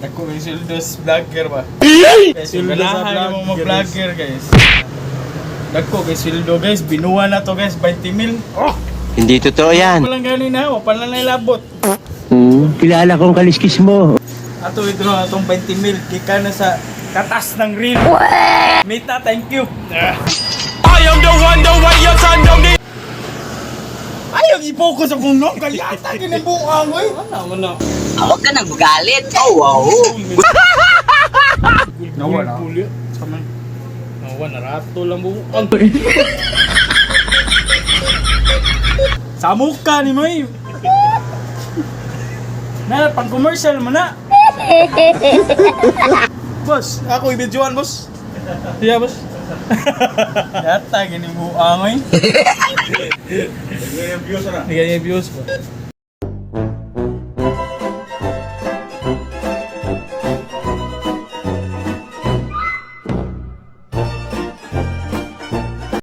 Ako kay Sildos vlogger ba? Sildo sa vlogger guys. Dagko kay Sildo guys, binuwa na to guys, 20 mil. Oh! Hindi totoo yan. Walang ganin na, wala na nailabot. Kilala kong kaliskis mo. Ato withdraw atong 20 mil, kika na sa katas ng reel. Mita, thank you. I am the one, the way your son don't need. Ayaw i-focus akong no, kaya ata kinibuang eh. Wala. Huwag ka nang magalit. Oh, wow. Nawala. Sama. Nawala, narato lang buong. Sa mukha ni mo eh. Na, pang commercial mo na. Boss, ako i-videoan boss. Iya boss. Yata, gini buang eh. Hindi views ba?